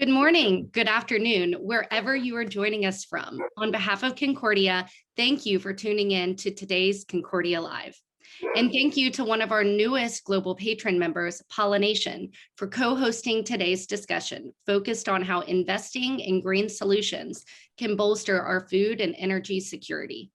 Good morning, good afternoon, wherever you are joining us from. On behalf of Concordia, thank you for tuning in to today's Concordia Live. And thank you to one of our newest global patron members, Pollination, for co-hosting today's discussion focused on how investing in green solutions can bolster our food and energy security.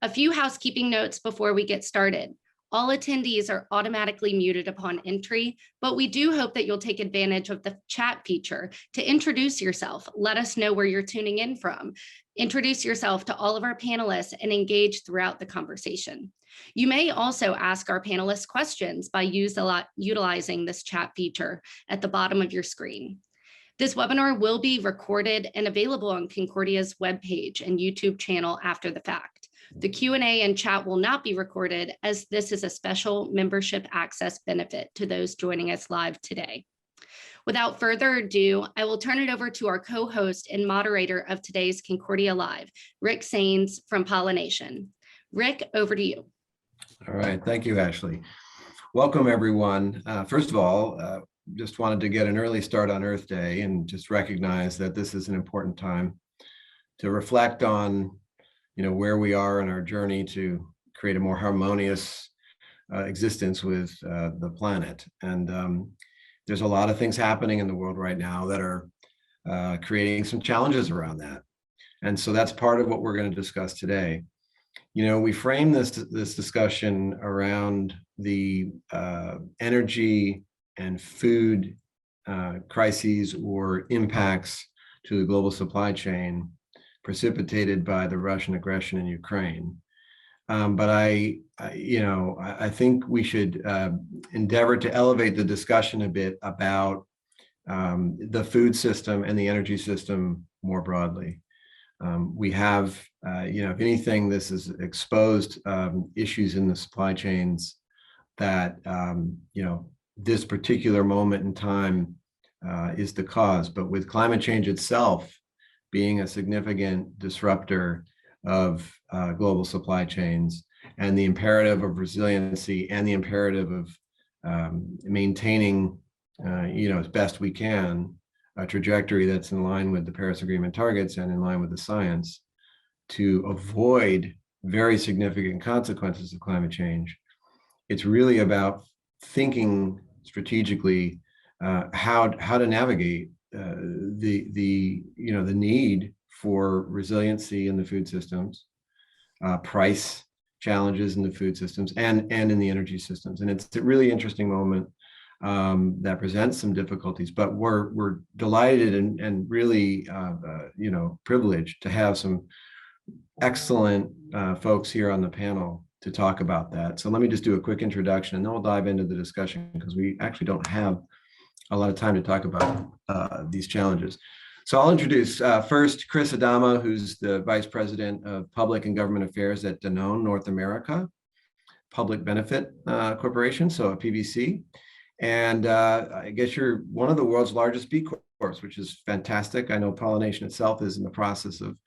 A few housekeeping notes before we get started. All attendees are automatically muted upon entry, but we do hope that you'll take advantage of the chat feature to introduce yourself. Let us know where you're tuning in from. Introduce yourself to all of our panelists and engage throughout the conversation. You may also ask our panelists questions by utilizing this chat feature at the bottom of your screen. This webinar will be recorded and available on Concordia's webpage and YouTube channel after the fact. The Q&A and chat will not be recorded, as this is a special membership access benefit to those joining us live today. Without further ado, I will turn it over to our co-host and moderator of today's Concordia Live, Rick Saines from Pollination. Rick, over to you. All right, thank you, Ashley. Welcome, everyone. First of all, just wanted to get an early start on Earth Day and just recognize that this is an important time to reflect on where we are in our journey to create a more harmonious existence with the planet. And there's a lot of things happening in the world right now that are creating some challenges around that. And so that's part of what we're going to discuss today. We frame this discussion around the energy and food crises or impacts to the global supply chain precipitated by the Russian aggression in Ukraine. But I think we should endeavor to elevate the discussion a bit about the food system and the energy system more broadly. We have, if anything, this has exposed issues in the supply chains that, this particular moment in time is the cause. But with climate change itself being a significant disruptor of global supply chains, and the imperative of resiliency and the imperative of maintaining, as best we can, a trajectory that's in line with the Paris Agreement targets and in line with the science to avoid very significant consequences of climate change. It's really about thinking strategically how to navigate the need for resiliency in the food systems, price challenges in the food systems, and in the energy systems. And it's a really interesting moment that presents some difficulties, but we're delighted and really privileged to have some excellent folks here on the panel to talk about that. So let me just do a quick introduction, and then we'll dive into the discussion, because we actually don't have a lot of time to talk about these challenges. So I'll introduce first Chris Adamo, who's the Vice President of Public and Government Affairs at Danone North America, Public Benefit Corporation, so a PBC. And I guess you're one of the world's largest B Corps, which is fantastic. I know Pollination itself is in the process of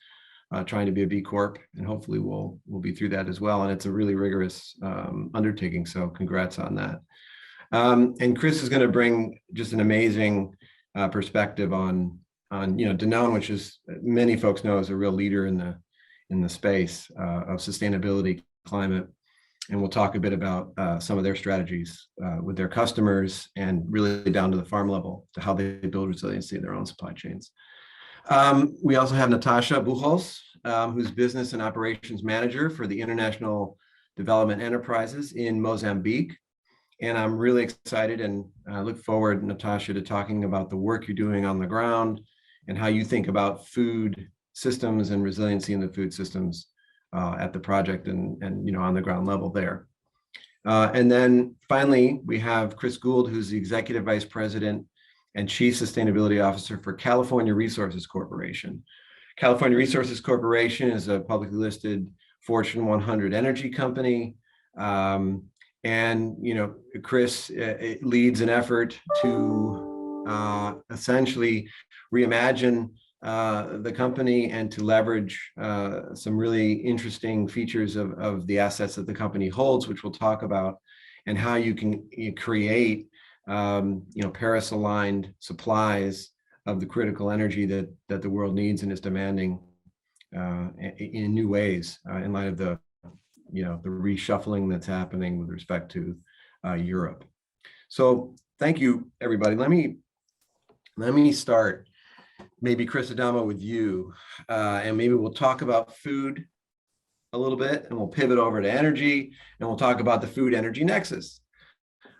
trying to be a B Corp, and hopefully we'll be through that as well. And it's a really rigorous undertaking, so congrats on that. And Chris is going to bring just an amazing perspective on Danone, which is, many folks know, is a real leader in the space of sustainability, climate, and we'll talk a bit about some of their strategies with their customers, and really down to the farm level to how they build resiliency in their own supply chains. We also have Natasha Buchholz, who's Business and Operations Manager for the International Development Enterprises in Mozambique. And I'm really excited and look forward, Natasha, to talking about the work you're doing on the ground and how you think about food systems and resiliency in the food systems at the project and on the ground level there. And then finally, we have Chris Gould, who's the Executive Vice President and Chief Sustainability Officer for California Resources Corporation. California Resources Corporation is a publicly listed Fortune 100 energy company. And Chris leads an effort to essentially reimagine the company and to leverage some really interesting features of the assets that the company holds, which we'll talk about, and how you can create Paris-aligned supplies of the critical energy that the world needs and is demanding in new ways in light of the reshuffling that's happening with respect to Europe. So thank you, everybody. Let me start, maybe Chris Adamo, with you, and maybe we'll talk about food a little bit, and we'll pivot over to energy, and we'll talk about the food energy nexus,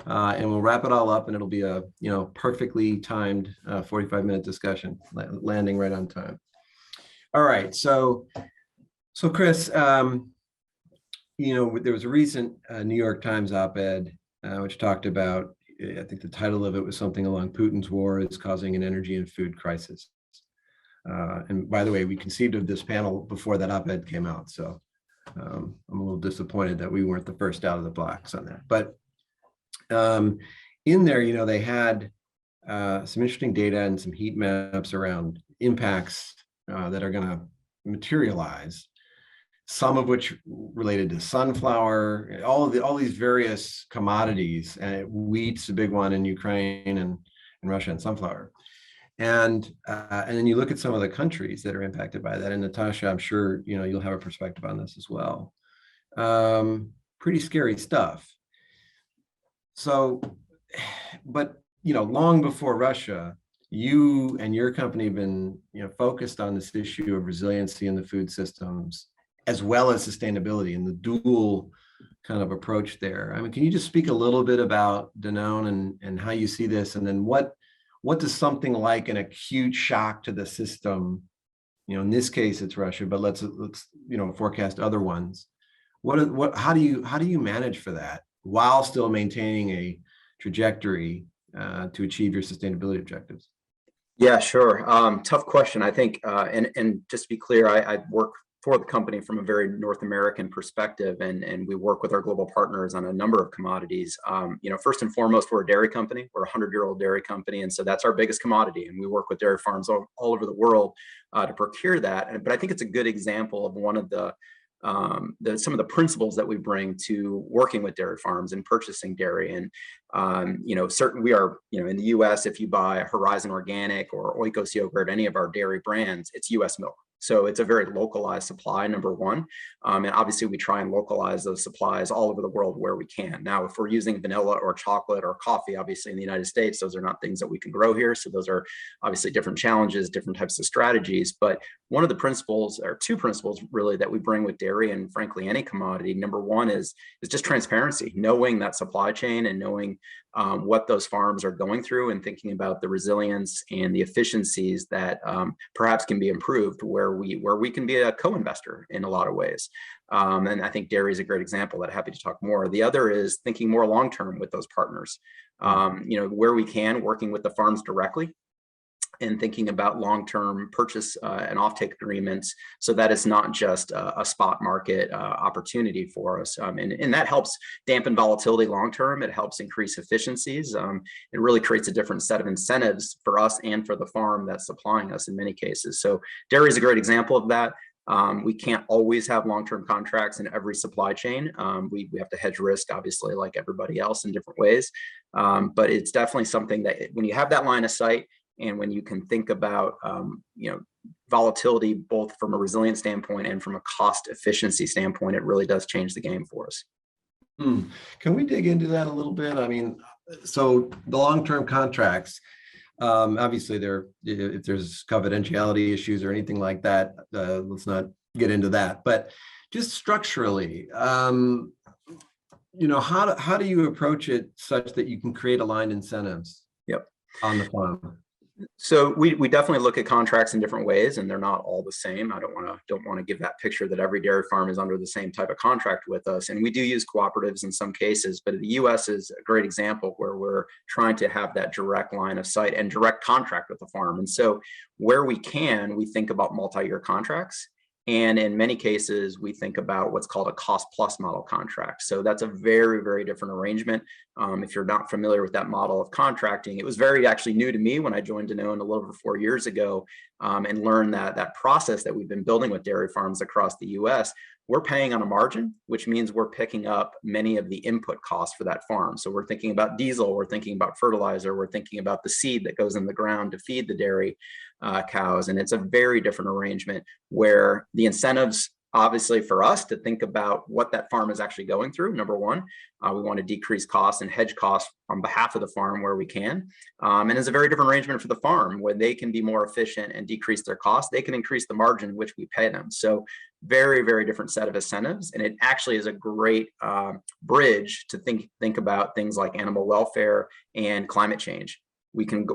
and we'll wrap it all up, and it'll be a perfectly timed 45-minute discussion, landing right on time. All right, so Chris, there was a recent New York Times op-ed which talked about, I think the title of it was something along Putin's war is causing an energy and food crisis. And by the way, we conceived of this panel before that op-ed came out, so I'm a little disappointed that we weren't the first out of the blocks on that. But in there, they had some interesting data and some heat maps around impacts that are going to materialize, some of which related to sunflower, all these various commodities, and wheat's a big one in Ukraine and Russia, and sunflower. And then you look at some of the countries that are impacted by that. And Natasha, I'm sure you'll have a perspective on this as well. Pretty scary stuff. So, but long before Russia, you and your company have been focused on this issue of resiliency in the food systems, as well as sustainability, and the dual kind of approach there. I mean, can you just speak a little bit about Danone and how you see this, and then what does something like an acute shock to the system, in this case it's Russia, but let's forecast other ones. How do you manage for that while still maintaining a trajectory to achieve your sustainability objectives? Yeah, sure. Tough question, I think. And just to be clear, I work for the company from a very North American perspective, and we work with our global partners on a number of commodities. First and foremost, we're a dairy company. We're a 100-year-old dairy company, and so that's our biggest commodity. And we work with dairy farms all over the world to procure that. But I think it's a good example of one of some of the principles that we bring to working with dairy farms and purchasing dairy. And we are, in the U.S., if you buy Horizon Organic or Oikos yogurt, any of our dairy brands, it's U.S. milk. So it's a very localized supply, number one. And obviously we try and localize those supplies all over the world where we can. Now, if we're using vanilla or chocolate or coffee, obviously in the United States, those are not things that we can grow here. So those are obviously different challenges, different types of strategies. But one of the principles, or two principles really, that we bring with dairy and frankly any commodity, number one is just transparency, knowing that supply chain and knowing what those farms are going through, and thinking about the resilience and the efficiencies that perhaps can be improved where we can be a co-investor in a lot of ways. And I think dairy is a great example that I'm happy to talk more. The other is thinking more long-term with those partners, where we can, working with the farms directly, and thinking about long-term purchase and offtake agreements, so that it's not just a spot market opportunity for us. And that helps dampen volatility long-term. It helps increase efficiencies. It really creates a different set of incentives for us and for the farm that's supplying us in many cases. So dairy is a great example of that. We can't always have long-term contracts in every supply chain. We have to hedge risk, obviously, like everybody else in different ways. But it's definitely something that when you have that line of sight, and when you can think about, volatility, both from a resilience standpoint and from a cost efficiency standpoint, it really does change the game for us. Can we dig into that a little bit? I mean, so the long-term contracts, obviously if there's confidentiality issues or anything like that, let's not get into that. But just structurally, how do you approach it such that you can create aligned incentives? Yep. On the farm? So we definitely look at contracts in different ways, and they're not all the same. I don't want to give that picture that every dairy farm is under the same type of contract with us. And we do use cooperatives in some cases, but the U.S. is a great example where we're trying to have that direct line of sight and direct contract with the farm. And so where we can, we think about multi-year contracts. And in many cases, we think about what's called a cost plus model contract. So that's a very, very different arrangement. If you're not familiar with that model of contracting, it was very actually new to me when I joined Danone a little over 4 years ago, and learned that process that we've been building with dairy farms across the US. We're paying on a margin, which means we're picking up many of the input costs for that farm. So we're thinking about diesel, we're thinking about fertilizer, we're thinking about the seed that goes in the ground to feed the dairy cows. And it's a very different arrangement where the incentives, obviously for us to think about what that farm is actually going through. Number one, we want to decrease costs and hedge costs on behalf of the farm where we can. And it's a very different arrangement for the farm where they can be more efficient and decrease their costs. They can increase the margin in which we pay them. So very, very different set of incentives. And it actually is a great bridge to think about things like animal welfare and climate change. We can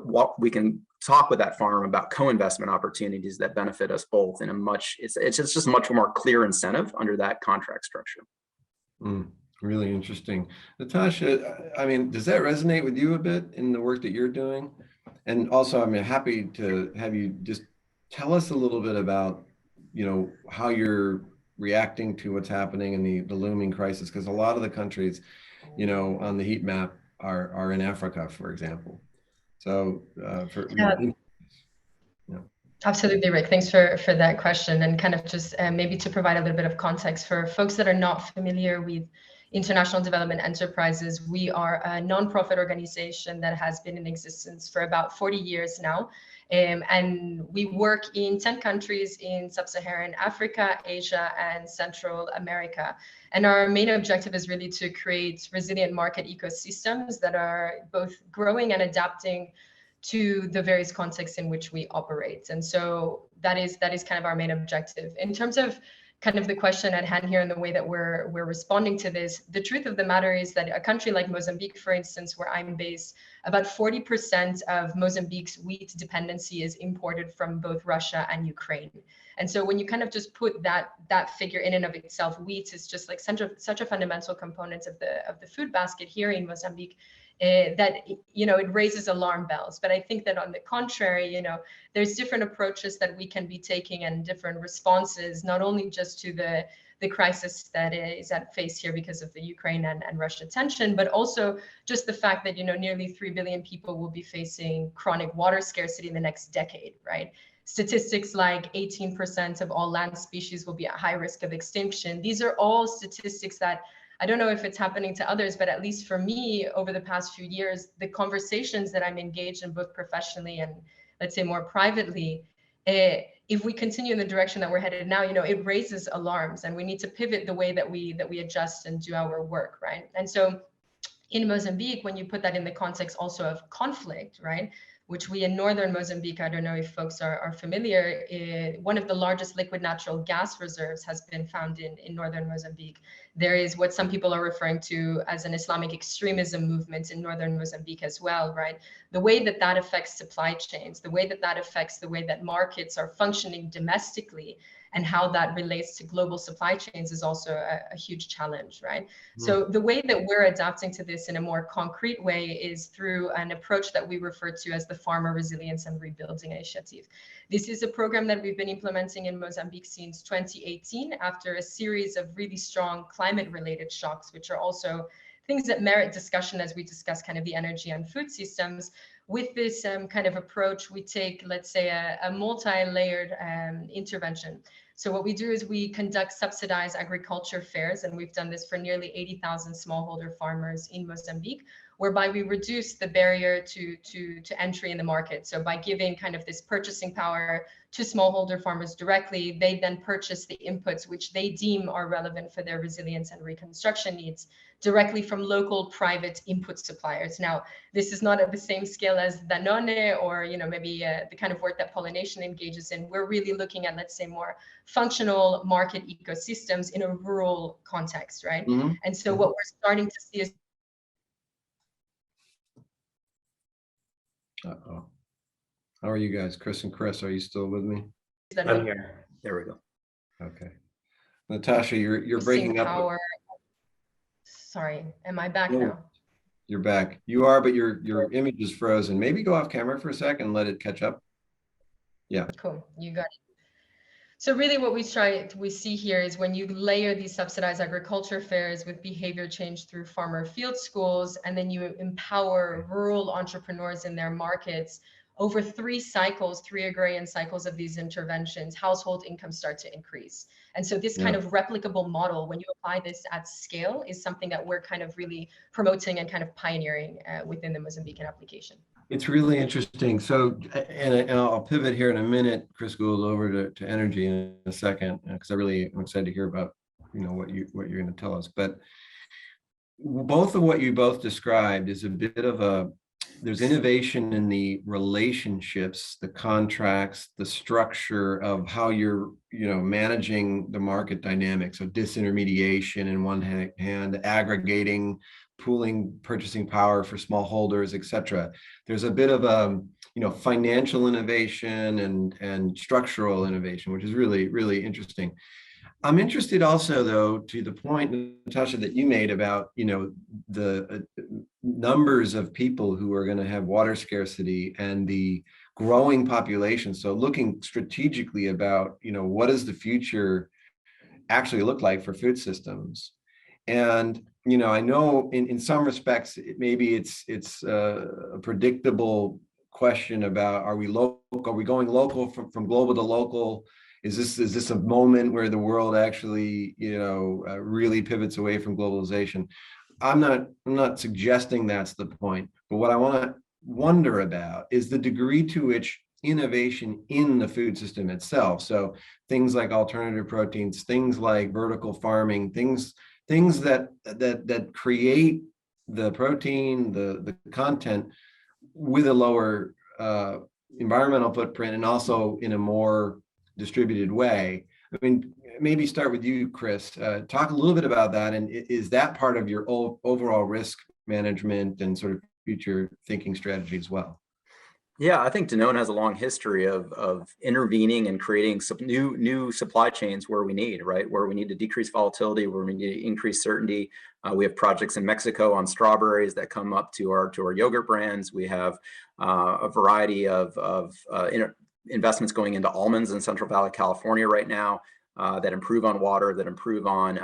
talk with that farm about co-investment opportunities that benefit us both in a much, it's just a much more clear incentive under that contract structure. Really interesting. Natasha, I mean, does that resonate with you a bit in the work that you're doing? And also, I'm happy to have you just tell us a little bit about, how you're reacting to what's happening in the looming crisis, because a lot of the countries, on the heat map are in Africa, for example. So Absolutely, Rick. Thanks for that question, and kind of just maybe to provide a little bit of context for folks that are not familiar with International Development Enterprises. We are a nonprofit organization that has been in existence for about 40 years now. And we work in 10 countries in sub-Saharan Africa, Asia, and Central America. And our main objective is really to create resilient market ecosystems that are both growing and adapting to the various contexts in which we operate. And so that is kind of our main objective. In terms of kind of the question at hand here and the way that we're responding to this, the truth of the matter is that a country like Mozambique, for instance, where I'm based, about 40% of Mozambique's wheat dependency is imported from both Russia and Ukraine. And so when you kind of just put that figure in and of itself, wheat is just like such a fundamental component of the food basket here in Mozambique, that it raises alarm bells. But I think that on the contrary, there's different approaches that we can be taking and different responses, not only just to the crisis that is at face here because of the Ukraine and Russia tension, but also just the fact that nearly 3 billion people will be facing chronic water scarcity in the next decade, right? Statistics like 18% of all land species will be at high risk of extinction. These are all statistics that I don't know if it's happening to others, but at least for me, over the past few years, the conversations that I'm engaged in both professionally and let's say more privately, if we continue in the direction that we're headed now, it raises alarms, and we need to pivot the way that we adjust and do our work, right? And so in Mozambique, when you put that in the context also of conflict, right, which we in northern Mozambique, I don't know if folks are familiar, one of the largest liquid natural gas reserves has been found in northern Mozambique. There is what some people are referring to as an Islamic extremism movement in northern Mozambique as well, right? The way that affects supply chains, the way that affects the way that markets are functioning domestically, and how that relates to global supply chains is also a huge challenge, right? So the way that we're adapting to this in a more concrete way is through an approach that we refer to as the Farmer Resilience and Rebuilding Initiative. This is a program that we've been implementing in Mozambique since 2018 after a series of really strong climate-related shocks, which are also things that merit discussion as we discuss kind of the energy and food systems. With this kind of approach, we take, let's say, a multi-layered intervention. So what we do is we conduct subsidized agriculture fairs, and we've done this for nearly 80,000 smallholder farmers in Mozambique, whereby we reduce the barrier to entry in the market. So by giving kind of this purchasing power to smallholder farmers directly, they then purchase the inputs which they deem are relevant for their resilience and reconstruction needs directly from local private input suppliers. Now, this is not at the same scale as Danone or maybe the kind of work that Pollination engages in. We're really looking at, let's say, more functional market ecosystems in a rural context, right? Mm-hmm. And so what we're starting to see is Uh-oh. How are you guys? Chris and Chris, are you still with me? I'm here. There we go. Okay. Natasha, you're breaking up. Sorry, am I back now? You're back. You are, but your image is frozen. Maybe go off camera for a second and let it catch up. Yeah. Cool, you got it. So really what we see here is when you layer these subsidized agriculture fairs with behavior change through farmer field schools, and then you empower rural entrepreneurs in their markets, over three agrarian cycles of these interventions, household incomes start to increase. And so this kind of replicable model, when you apply this at scale, is something that we're kind of really promoting and kind of pioneering within the Mozambican application. It's really interesting. So, and I'll pivot here in a minute, Chris Gould, over to energy in a second, because I'm excited to hear about, what you're going to tell us. But both of what you both described is a bit of there's innovation in the relationships, the contracts, the structure of how you're, managing the market dynamics of disintermediation in one hand, aggregating, pooling purchasing power for smallholders, et cetera. There's a bit of financial innovation and structural innovation, which is really, really interesting. I'm interested also, though, to the point, Natasha, that you made about, the numbers of people who are going to have water scarcity and the growing population. So looking strategically about, what does the future actually look like for food systems? And, I know in some respects, maybe it's a predictable question about, are we going local from global to local? Is this a moment where the world actually, really pivots away from globalization? I'm not suggesting that's the point, but what I want to wonder about is the degree to which innovation in the food system itself. So things like alternative proteins, things like vertical farming, things that create the protein, the content with a lower environmental footprint, and also in a more distributed way. I mean, maybe start with you, Chris. Talk a little bit about that, and is that part of your overall risk management and sort of future thinking strategy as well? Yeah, I think Danone has a long history of intervening and creating some new supply chains where we need, right? Where we need to decrease volatility, where we need to increase certainty. We have projects in Mexico on strawberries that come up to our yogurt brands. We have a variety of investments going into almonds in Central Valley, California right now. That improve on water, that improve on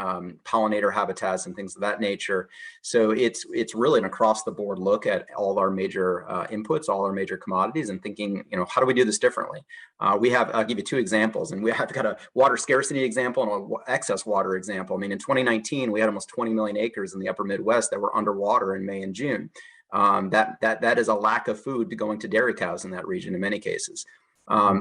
pollinator habitats and things of that nature. So it's really an across the board look at all our major inputs, all our major commodities, and thinking, how do we do this differently? I'll give you two examples, and I've got a water scarcity example and an excess water example. I mean, in 2019, we had almost 20 million acres in the upper Midwest that were underwater in May and June. That is a lack of food going to dairy cows in that region in many cases.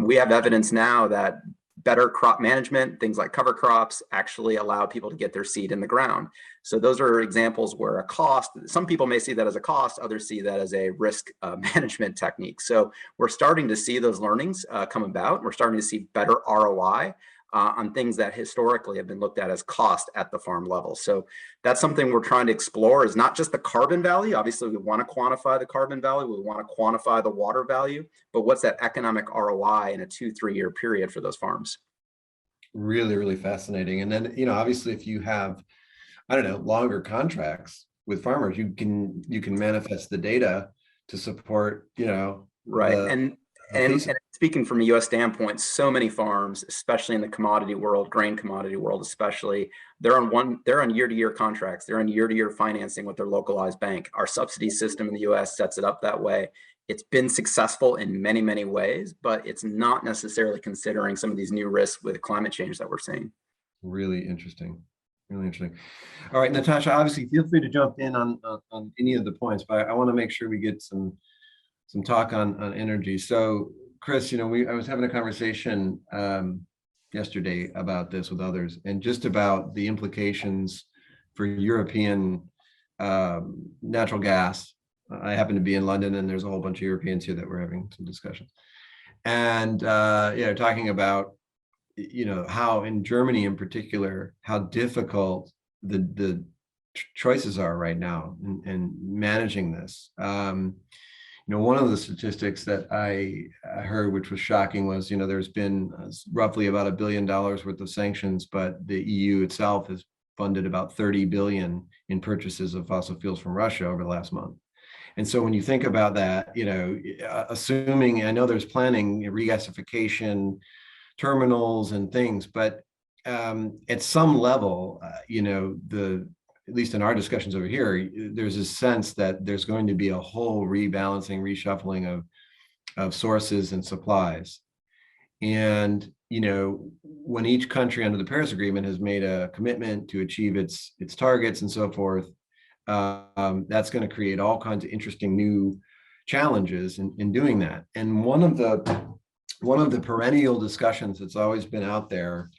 We have evidence now that better crop management, things like cover crops, actually allow people to get their seed in the ground. So those are examples where a cost, some people may see that as a cost, others see that as a risk management technique. So we're starting to see those learnings come about. We're starting to see better ROI on things that historically have been looked at as cost at the farm level. So that's something we're trying to explore, is not just the carbon value. Obviously, we want to quantify the carbon value. We want to quantify the water value, but what's that economic ROI in a 2-3 year period for those farms? Really, really fascinating. And then, obviously, if you have, longer contracts with farmers, you can manifest the data to support, right. And speaking from a U.S. standpoint, so many farms, especially in the commodity world, grain commodity world especially, they're on year-to-year contracts. They're on year-to-year financing with their localized bank. Our subsidy system in the U.S. sets it up that way. It's been successful in many, many ways, but it's not necessarily considering some of these new risks with climate change that we're seeing. Really interesting. Really interesting. All right, Natasha, obviously feel free to jump in on any of the points, but I want to make sure we get some talk on energy. So Chris, I was having a conversation yesterday about this with others, and just about the implications for European natural gas. I happen to be in London, and there's a whole bunch of Europeans here that we're having some discussions. And talking about how in Germany in particular, how difficult the choices are right now in managing this. One of the statistics that I heard, which was shocking, was, there's been roughly about $1 billion worth of sanctions, but the EU itself has funded about 30 billion in purchases of fossil fuels from Russia over the last month. And so when you think about that, assuming, I know there's planning, regasification, terminals and things. But at some level, at least in our discussions over here, there's a sense that there's going to be a whole rebalancing, reshuffling of sources and supplies. And, when each country under the Paris Agreement has made a commitment to achieve its targets and so forth, that's going to create all kinds of interesting new challenges in doing that. And one of the perennial discussions that's always been out there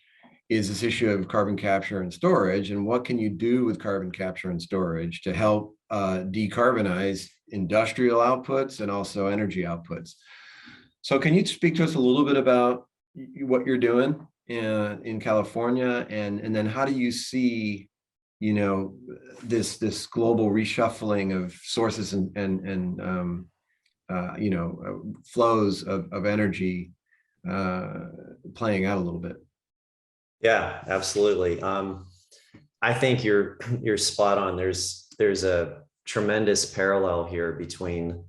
is this issue of carbon capture and storage, and what can you do with carbon capture and storage to help decarbonize industrial outputs and also energy outputs. So can you speak to us a little bit about what you're doing in California, and then how do you see this global reshuffling of sources and flows of energy playing out a little bit? Yeah, absolutely. I think you're spot on. There's a tremendous parallel here between,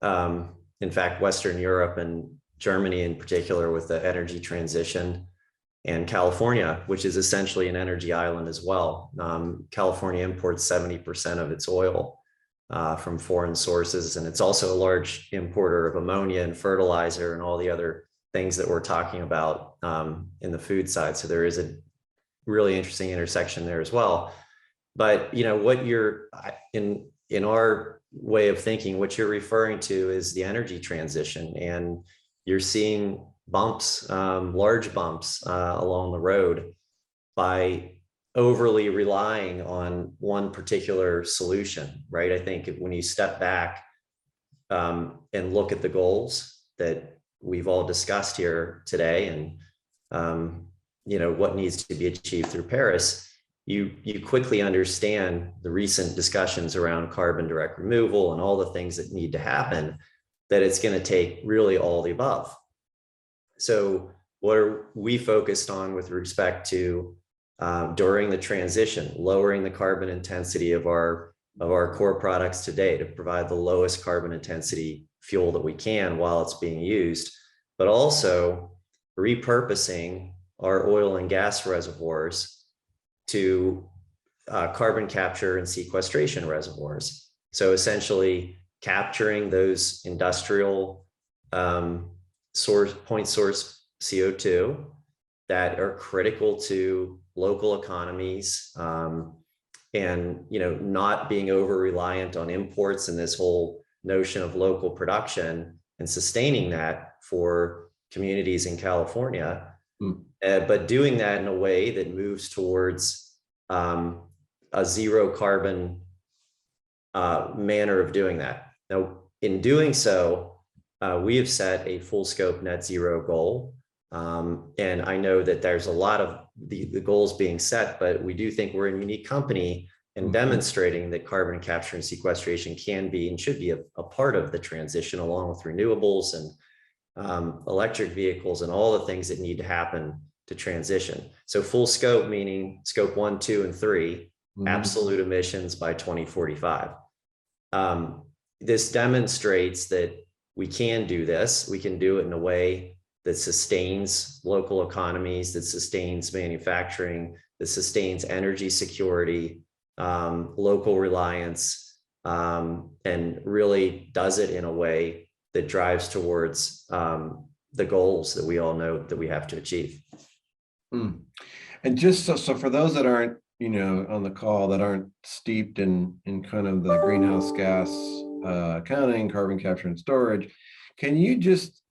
in fact, Western Europe and Germany in particular with the energy transition, and California, which is essentially an energy island as well. California imports 70% of its oil from foreign sources, and it's also a large importer of ammonia and fertilizer and all the other things that we're talking about in the food side. So there is a really interesting intersection there as well. But what you're in our way of thinking, what you're referring to is the energy transition, and you're seeing bumps, large bumps along the road by overly relying on one particular solution, right? I think when you step back and look at the goals that we've all discussed here today, and what needs to be achieved through Paris, you quickly understand the recent discussions around carbon direct removal and all the things that need to happen, that it's going to take really all the above. So what are we focused on with respect to during the transition, lowering the carbon intensity of our core products today to provide the lowest carbon intensity fuel that we can while it's being used, but also repurposing our oil and gas reservoirs to carbon capture and sequestration reservoirs. So essentially capturing those industrial point source CO2 that are critical to local economies, and not being over reliant on imports and this whole notion of local production, and sustaining that for communities in California, but doing that in a way that moves towards a zero carbon manner of doing that. Now, in doing so, we have set a full scope net zero goal. And I know that there's a lot of the goals being set, but we do think we're a unique company in demonstrating that carbon capture and sequestration can be and should be a part of the transition, along with renewables and electric vehicles and all the things that need to happen to transition. So full scope, meaning scope 1, 2, and 3, absolute emissions by 2045. This demonstrates that we can do this. We can do it in a way that sustains local economies, that sustains manufacturing, that sustains energy security, local reliance, and really does it in a way that drives towards the goals that we all know that we have to achieve. And just so for those that aren't, on the call, that aren't steeped in kind of the greenhouse gas accounting, carbon capture and storage, can you just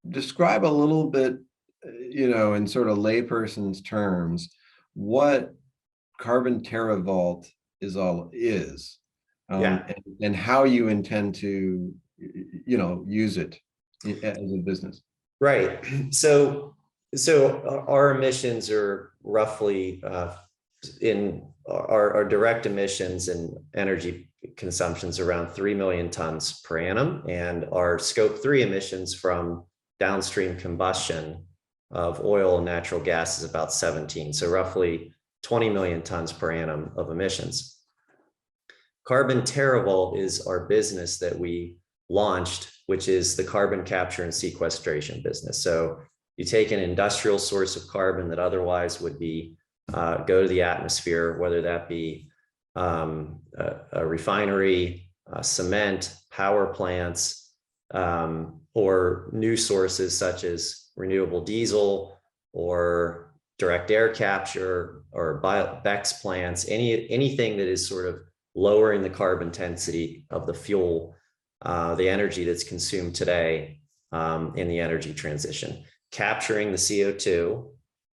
describe a little bit, in sort of layperson's terms, what carbon teravolt is and how you intend to, use it as a business? Right. So our emissions are roughly in our direct emissions and energy consumptions around 3 million tons per annum, and our scope 3 emissions from downstream combustion of oil and natural gas is about 17. So roughly 20 million tons per annum of emissions. Carbon teravolt is our business that we launched, which is the carbon capture and sequestration business. So you take an industrial source of carbon that otherwise would be go to the atmosphere, whether that be a refinery, cement, power plants, or new sources such as renewable diesel or direct air capture or BECCS plants, anything that is sort of lowering the carbon intensity of the fuel, the energy that's consumed today in the energy transition. Capturing the CO2,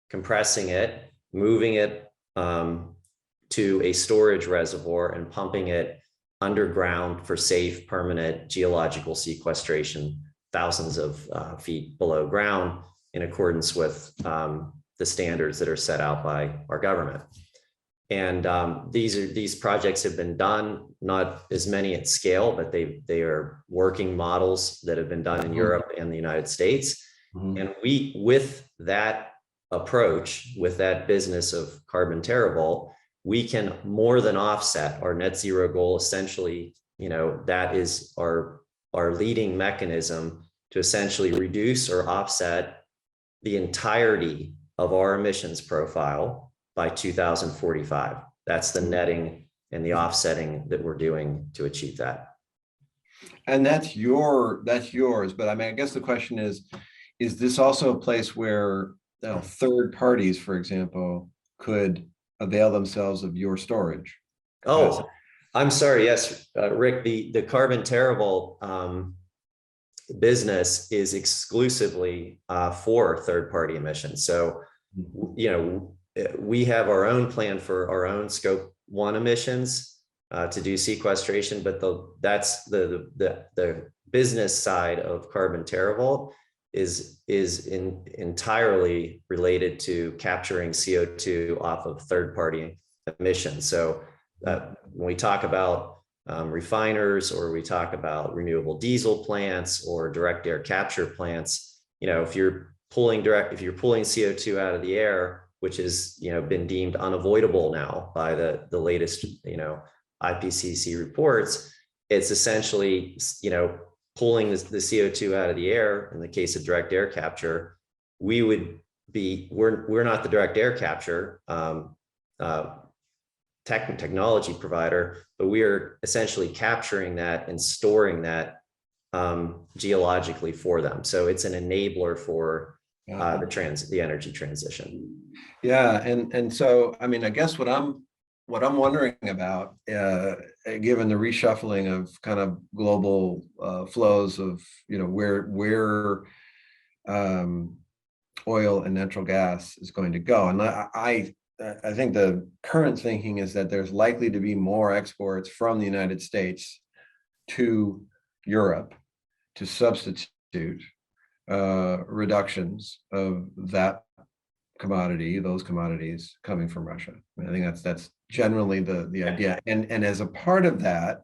compressing it, moving it to a storage reservoir and pumping it underground for safe, permanent geological sequestration, thousands of feet below ground in accordance with the standards that are set out by our government. And these projects have been done, not as many at scale, but they are working models that have been done in Europe and the United States. And we, with that approach, with that business of carbon TerraVault, we can more than offset our net zero goal. Essentially, that is our leading mechanism to essentially reduce or offset the entirety of our emissions profile by 2045. That's the netting and the offsetting that we're doing to achieve that. And that's yours. But I mean, I guess the question is this also a place where third parties, for example, could avail themselves of your storage? Oh, I'm sorry. Yes, Rick, the Carbon TerraVault business is exclusively for third-party emissions. So, we have our own plan for our own Scope 1 emissions to do sequestration, but that's the business side of Carbon TerraVault is entirely related to capturing CO2 off of third-party emissions. So when we talk about refiners, or we talk about renewable diesel plants or direct air capture plants, if you're pulling CO2 out of the air, which has been deemed unavoidable now by the latest IPCC reports, it's essentially pulling the CO2 out of the air. In the case of direct air capture, we're not the direct air capture technology provider, but we are essentially capturing that and storing that geologically for them. So it's an enabler for the energy transition. Yeah, and so I mean, I guess what I'm wondering about, given the reshuffling of kind of global flows of where oil and natural gas is going to go, and I think the current thinking is that there's likely to be more exports from the United States to Europe to substitute reductions of that commodity, those commodities coming from Russia. I mean, I think that's generally the idea. And as a part of that,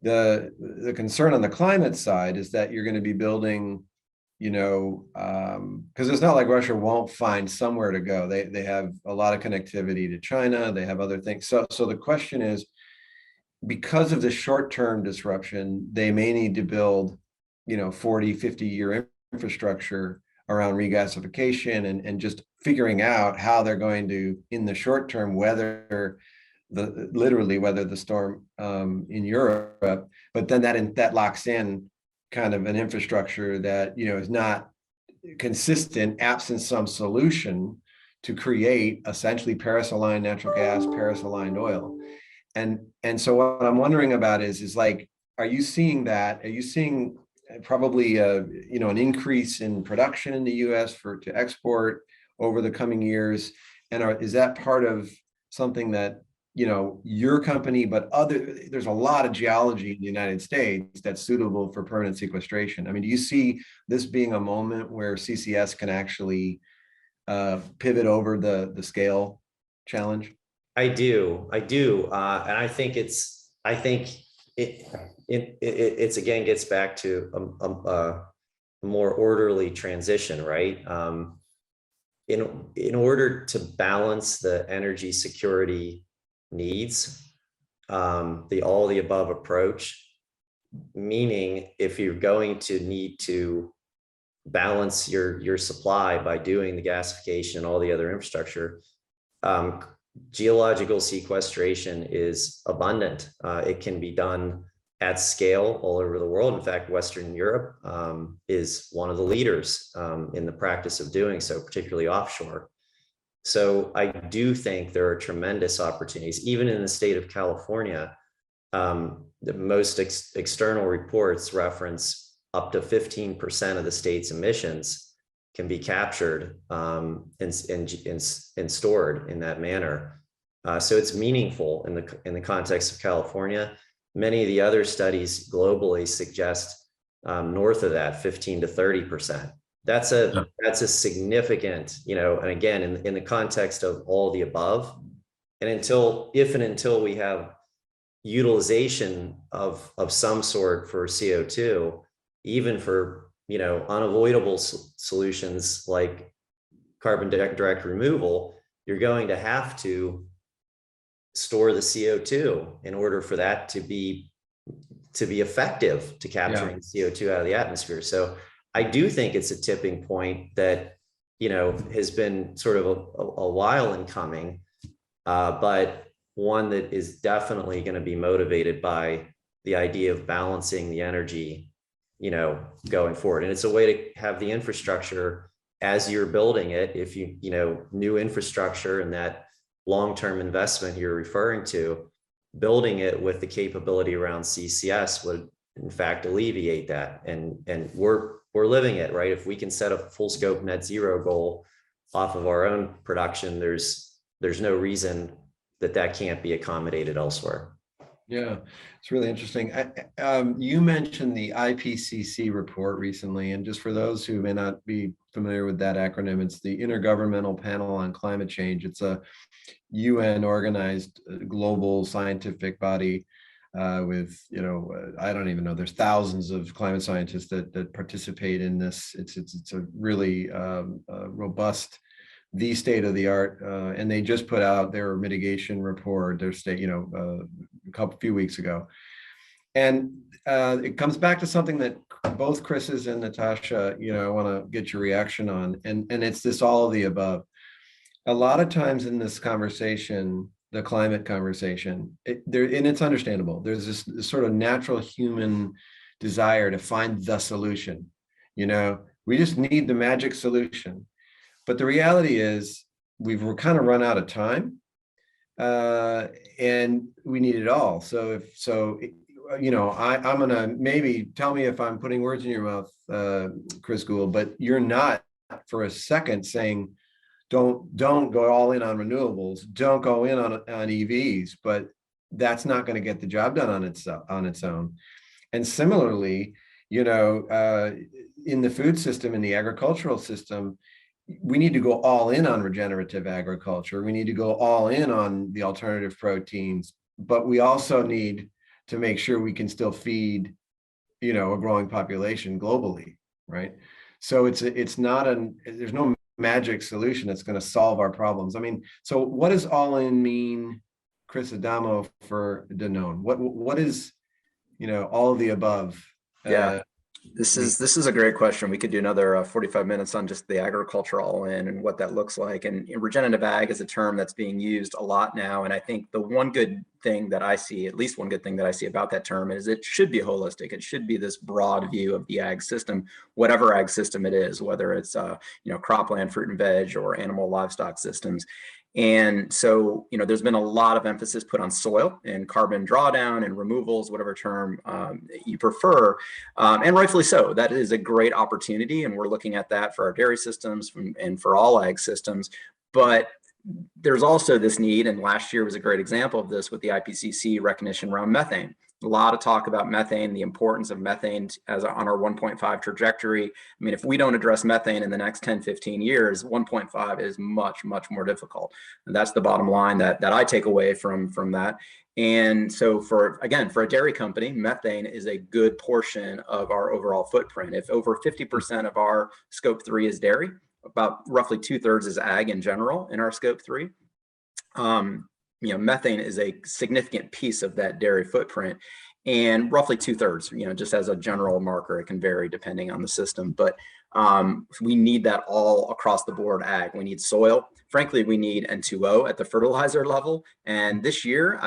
the concern on the climate side is that you're going to be building, because it's not like Russia won't find somewhere to go. They have a lot of connectivity to China. They have other things. So the question is, because of the short-term disruption, they may need to build, 40, 50-year infrastructure around regasification and just figuring out how they're going to, in the short term, weather the storm in Europe. But then that locks in kind of an infrastructure that is not consistent, absent some solution to create essentially Paris-aligned natural gas, Paris-aligned oil. And so what I'm wondering about is like, are you seeing that? Are you seeing probably an increase in production in the U.S. to export over the coming years? And is that part of something that your company, but there's a lot of geology in the United States that's suitable for permanent sequestration? I mean, do you see this being a moment where CCS can actually pivot over the scale challenge? I do, and I think it again gets back to a more orderly transition, right? In order to balance the energy security needs, the all the above approach, meaning if you're going to need to balance your supply by doing the gasification, all the other infrastructure. Geological sequestration is abundant. It can be done at scale all over the world. In fact, Western Europe is one of the leaders in the practice of doing so, particularly offshore. So I do think there are tremendous opportunities, even in the state of California. The most external reports reference up to 15% of the state's emissions can be captured and stored in that manner. So it's meaningful in the context of California. Many of the other studies globally suggest north of that, 15 to 30%. That's a significant, and again, in the context of all the above, and until we have utilization of some sort for CO2, even for unavoidable solutions like carbon direct removal, you're going to have to store the CO2 in order for that to be effective to capturing CO2 out of the atmosphere. So I do think it's a tipping point that has been sort of a while in coming, but one that is definitely going to be motivated by the idea of balancing the energy going forward. And it's a way to have the infrastructure as you're building it. If new infrastructure and that long-term investment you're referring to, building it with the capability around CCS would in fact alleviate that. And we're living it, right? If we can set a full scope net zero goal off of our own production, there's no reason that can't be accommodated elsewhere. Yeah, it's really interesting. You mentioned the IPCC report recently, and just for those who may not be familiar with that acronym, it's the Intergovernmental Panel on Climate Change. It's a UN organized global scientific body with, I don't even know, there's thousands of climate scientists that participate in this. It's a really robust, the state of the art, and they just put out their mitigation report, their state, a few weeks ago. And it comes back to something that both Crises and Natasha, I want to get your reaction on, and it's this all of the above. A lot of times in this conversation, the climate conversation, and it's understandable, there's this sort of natural human desire to find the solution. We just need the magic solution. But the reality is we've kind of run out of time, and we need it all. I'm gonna, maybe tell me if I'm putting words in your mouth, Chris Gould, but you're not for a second saying, don't go all in on renewables, don't go in on EVs, but that's not going to get the job done on its own. And similarly, in the food system, in the agricultural system, we need to go all in on regenerative agriculture. We need to go all in on the alternative proteins, but we also need to make sure we can still feed, a growing population globally, right? So there's no magic solution that's going to solve our problems. I mean, so what does all in mean, Chris Adamo, for Danone? What is, all of the above? This is a great question. We could do another 45 minutes on just the agriculture all in and what that looks like. And regenerative ag is a term that's being used a lot now. And I think the one good thing that I see, at least one good thing that I see about that term, is it should be holistic. It should be this broad view of the ag system, whatever ag system it is, whether it's cropland, fruit and veg, or animal livestock systems. And so, there's been a lot of emphasis put on soil and carbon drawdown and removals, whatever term you prefer, and rightfully so. That is a great opportunity, and we're looking at that for our dairy systems and for all ag systems. But there's also this need, and last year was a great example of this with the IPCC recognition around methane. A lot of talk about methane, the importance of methane on our 1.5 trajectory. I mean, if we don't address methane in the next 10, 15 years, 1.5 is much, much more difficult. And that's the bottom line that I take away from that. And so for a dairy company, methane is a good portion of our overall footprint. If over 50% of our scope 3 is dairy, about roughly 2/3 is ag in general in our scope 3. Methane is a significant piece of that dairy footprint, and roughly 2/3, just as a general marker. It can vary depending on the system, but We need that all across the board ag. We need soil. Frankly, we need N2O at the fertilizer level. And this year,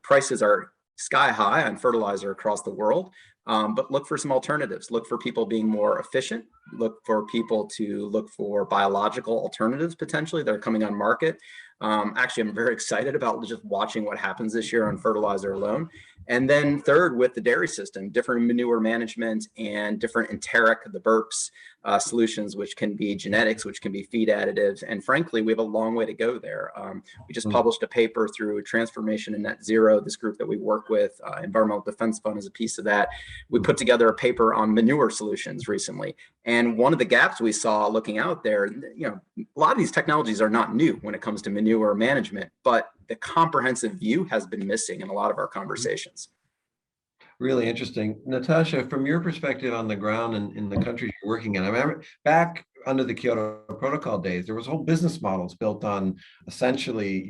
prices are sky high on fertilizer across the world. But look for some alternatives. Look for people being more efficient. Look for people to look for biological alternatives potentially that are coming on market. Actually, I'm very excited about just watching what happens this year on fertilizer alone. And then third, with the dairy system, different manure management and different enteric, the burps solutions, which can be genetics, which can be feed additives. And frankly, we have a long way to go there. We just published a paper through Transformation and Net Zero, this group that we work with, Environmental Defense Fund is a piece of that. We put together a paper on manure solutions recently. And one of the gaps we saw looking out there, a lot of these technologies are not new when it comes to manure management, but the comprehensive view has been missing in a lot of our conversations. Really interesting. Natasha, from your perspective on the ground and in the countries you're working in, I remember back under the Kyoto Protocol days, there was whole business models built on essentially,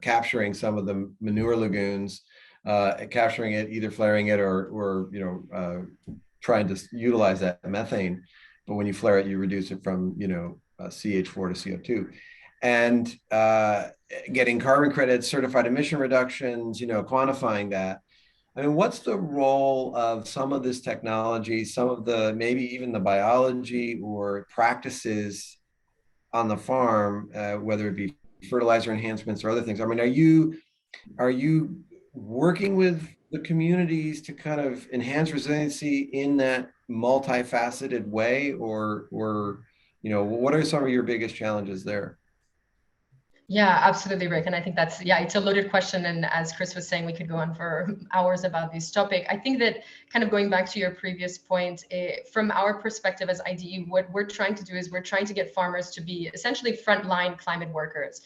capturing some of the manure lagoons, capturing it, either flaring it or trying to utilize that methane. But when you flare it, you reduce it from, CH4 to CO2. And getting carbon credits, certified emission reductions, quantifying that. I mean, what's the role of some of this technology, some of the, maybe even the biology or practices on the farm, whether it be fertilizer enhancements or other things? I mean, are you working with the communities to kind of enhance resiliency in that multifaceted way, or what are some of your biggest challenges there? Yeah, absolutely, Rick. And I think it's a loaded question. And as Chris was saying, we could go on for hours about this topic. I think that kind of going back to your previous point, from our perspective as IDE, what we're trying to do is we're trying to get farmers to be essentially frontline climate workers.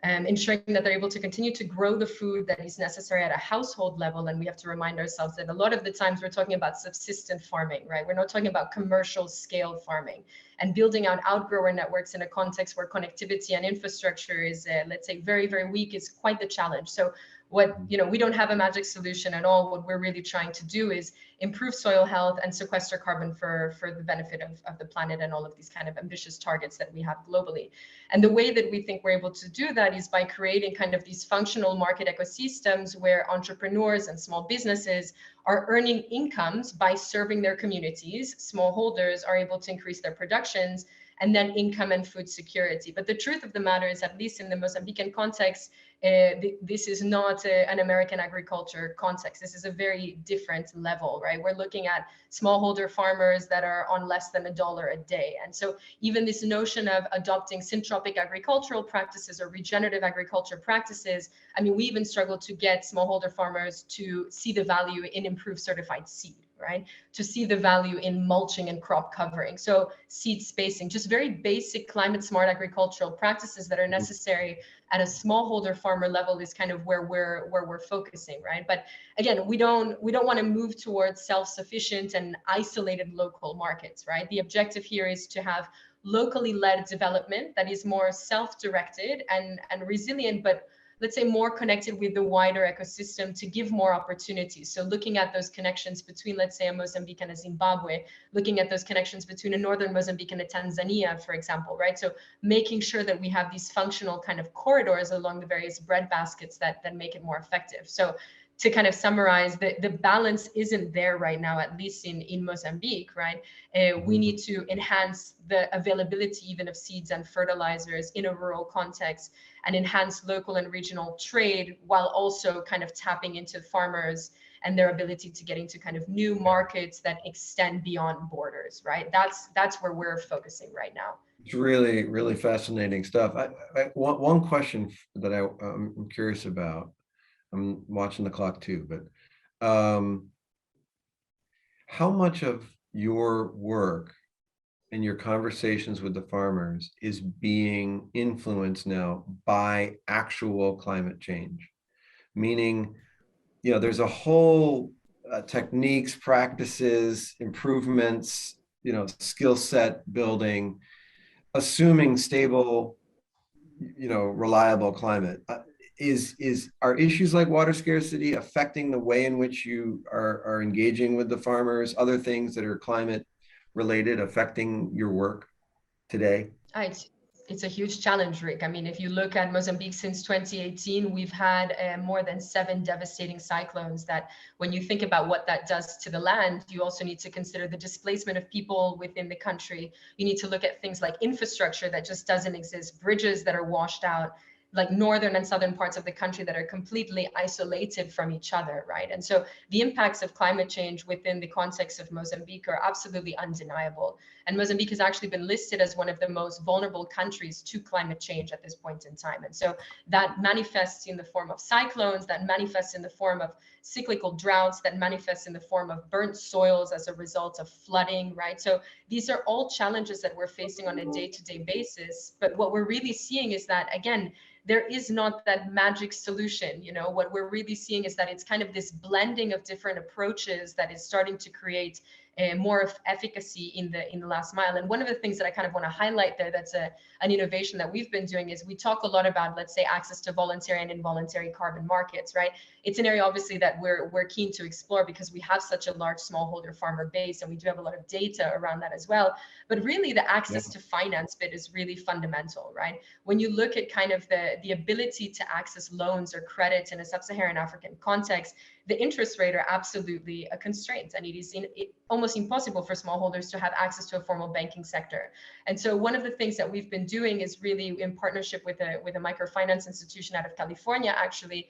Ensuring that they're able to continue to grow the food that is necessary at a household level. And we have to remind ourselves that a lot of the times we're talking about subsistent farming, right? We're not talking about commercial scale farming. And building out outgrower networks in a context where connectivity and infrastructure is, let's say, very, very weak is quite the challenge. So we don't have a magic solution at all. What we're really trying to do is improve soil health and sequester carbon for the benefit of the planet and all of these kind of ambitious targets that we have globally. And the way that we think we're able to do that is by creating kind of these functional market ecosystems where entrepreneurs and small businesses are earning incomes by serving their communities. Smallholders are able to increase their productions, and then income and food security. But the truth of the matter is, at least in the Mozambican context, this is not an American agriculture context. This is a very different level, right? We're looking at smallholder farmers that are on less than $1 a day. And so even this notion of adopting syntropic agricultural practices or regenerative agriculture practices, I mean, we even struggle to get smallholder farmers to see the value in improved certified seed, right? To see the value in mulching and crop covering. So seed spacing, just very basic climate smart agricultural practices that are necessary at a smallholder farmer level is kind of where we're focusing, right? But again, we don't want to move towards self-sufficient and isolated local markets, right? The objective here is to have locally led development that is more self-directed and resilient, but let's say more connected with the wider ecosystem to give more opportunities. So looking at those connections between, let's say, a Mozambique and a Zimbabwe, looking at those connections between a northern Mozambique and a Tanzania, for example, right? So making sure that we have these functional kind of corridors along the various bread baskets that make it more effective. So to kind of summarize, the balance isn't there right now, at least in Mozambique, right? We need to enhance the availability even of seeds and fertilizers in a rural context and enhance local and regional trade while also kind of tapping into farmers and their ability to get into kind of new markets that extend beyond borders, right? That's where we're focusing right now. It's really, really fascinating stuff. One question that I'm curious about, I'm watching the clock too, but how much of your work and your conversations with the farmers is being influenced now by actual climate change? Meaning, there's a whole techniques, practices, improvements, skill set building, assuming stable, reliable climate. Are issues like water scarcity affecting the way in which you are engaging with the farmers, other things that are climate related affecting your work today? It's a huge challenge, Rick. I mean, if you look at Mozambique since 2018, we've had more than 7 devastating cyclones that when you think about what that does to the land, you also need to consider the displacement of people within the country. You need to look at things like infrastructure that just doesn't exist, bridges that are washed out, like northern and southern parts of the country that are completely isolated from each other, right? And so the impacts of climate change within the context of Mozambique are absolutely undeniable. And Mozambique has actually been listed as one of the most vulnerable countries to climate change at this point in time. And so that manifests in the form of cyclones, that manifests in the form of cyclical droughts, that manifests in the form of burnt soils as a result of flooding, right? So these are all challenges that we're facing on a day-to-day basis. But what we're really seeing is that, again, there is not that magic solution. You know, what we're really seeing is that it's kind of this blending of different approaches that is starting to create more of efficacy in the last mile. And one of the things that I kind of want to highlight there, that's an innovation that we've been doing, is we talk a lot about, let's say, access to voluntary and involuntary carbon markets, right? It's an area obviously that we're keen to explore because we have such a large smallholder farmer base, and we do have a lot of data around that as well. But really the access to finance bit is really fundamental, right? When you look at kind of the ability to access loans or credit in a sub-Saharan African context, the interest rate are absolutely a constraint, and it is almost impossible for smallholders to have access to a formal banking sector. And so one of the things that we've been doing is really in partnership with a microfinance institution out of California, actually,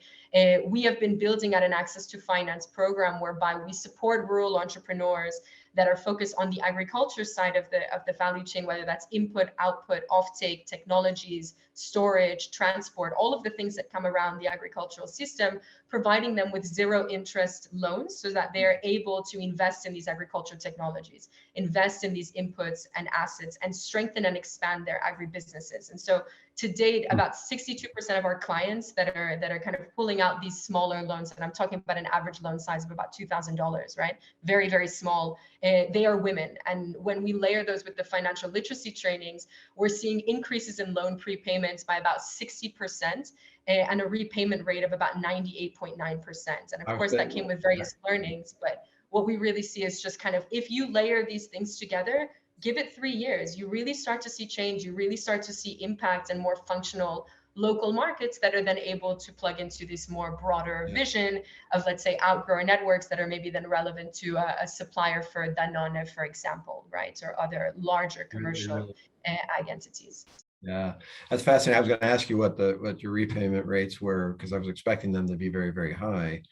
we have been building out an access to finance program whereby we support rural entrepreneurs that are focused on the agriculture side of the value chain, whether that's input, output, offtake, technologies, storage, transport, all of the things that come around the agricultural system, providing them with zero interest loans so that they're able to invest in these agricultural technologies, invest in these inputs and assets, and strengthen and expand their agribusinesses. And so to date, about 62% of our clients that are kind of pulling out these smaller loans, and I'm talking about an average loan size of about $2,000, right? Very, very small. They are women. And when we layer those with the financial literacy trainings, we're seeing increases in loan prepayments by about 60%. And a repayment rate of about 98.9%. And of course, that came with various learnings. But what we really see is just kind of, if you layer these things together, give it 3 years, you really start to see change. You really start to see impact and more functional local markets that are then able to plug into this more broader vision of, let's say, outgrower networks that are maybe then relevant to a supplier for Danone, for example, right? Or other larger commercial ag entities. Yeah, that's fascinating. I was going to ask you what your repayment rates were, because I was expecting them to be very, very high.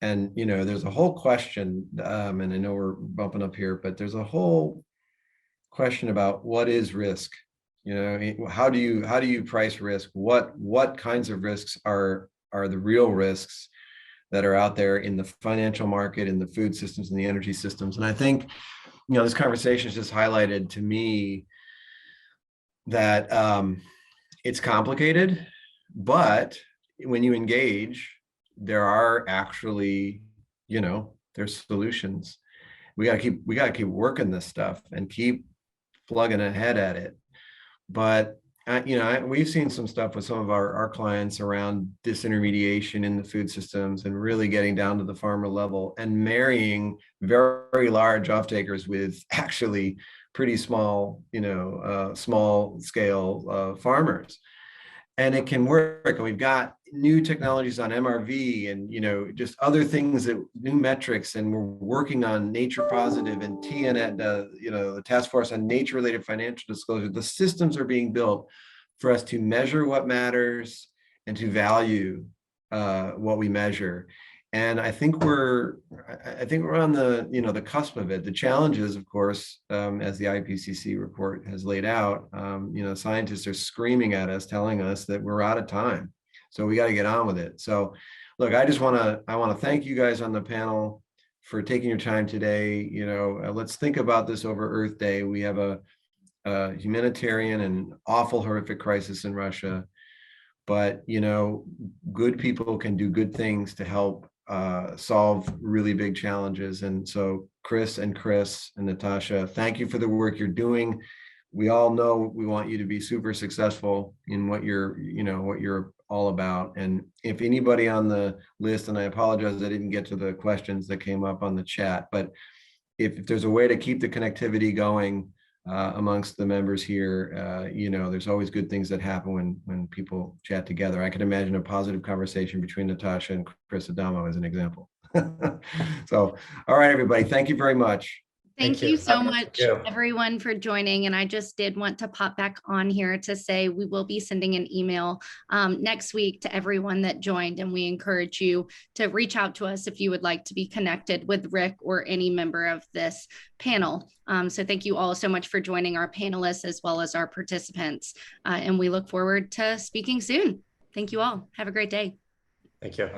And, you know, there's a whole question, and I know we're bumping up here, but there's a whole question about what is risk. You know, how do you price risk? What kinds of risks are the real risks that are out there in the financial market, in the food systems, and the energy systems? And I think, you know, this conversation has just highlighted to me that it's complicated, but when you engage, there are actually, you know, there's solutions. We gotta keep working this stuff and keep plugging ahead at it. But you know, we've seen some stuff with some of our clients around disintermediation in the food systems and really getting down to the farmer level and marrying very large off-takers with actually pretty small, you know, small scale farmers. And it can work. And we've got new technologies on MRV and, you know, just other things, that new metrics, and we're working on nature positive and TNet, you know, the task force on nature related financial disclosure. The systems are being built for us to measure what matters and to value what we measure. And I think we're on the, you know, the cusp of it. The challenge is, of course, as the IPCC report has laid out, you know, scientists are screaming at us, telling us that we're out of time. So we got to get on with it. So look, I want to thank you guys on the panel for taking your time today. You know, let's think about this over Earth Day. We have a humanitarian and awful, horrific crisis in Russia. But, you know, good people can do good things to help solve really big challenges. And so Chris and Natasha, thank you for the work you're doing. We all know we want you to be super successful in what you're all about. And if anybody on the list, and I apologize, I didn't get to the questions that came up on the chat, but if there's a way to keep the connectivity going amongst the members here, you know, there's always good things that happen when people chat together. I can imagine a positive conversation between Natasha and Chris Adamo as an example. So, all right, everybody, thank you very much. Thank you so much, Thank you. everyone, for joining. And I just did want to pop back on here to say we will be sending an email next week to everyone that joined. And we encourage you to reach out to us if you would like to be connected with Rick or any member of this panel. So thank you all so much for joining our panelists as well as our participants. And we look forward to speaking soon. Thank you all. Have a great day. Thank you.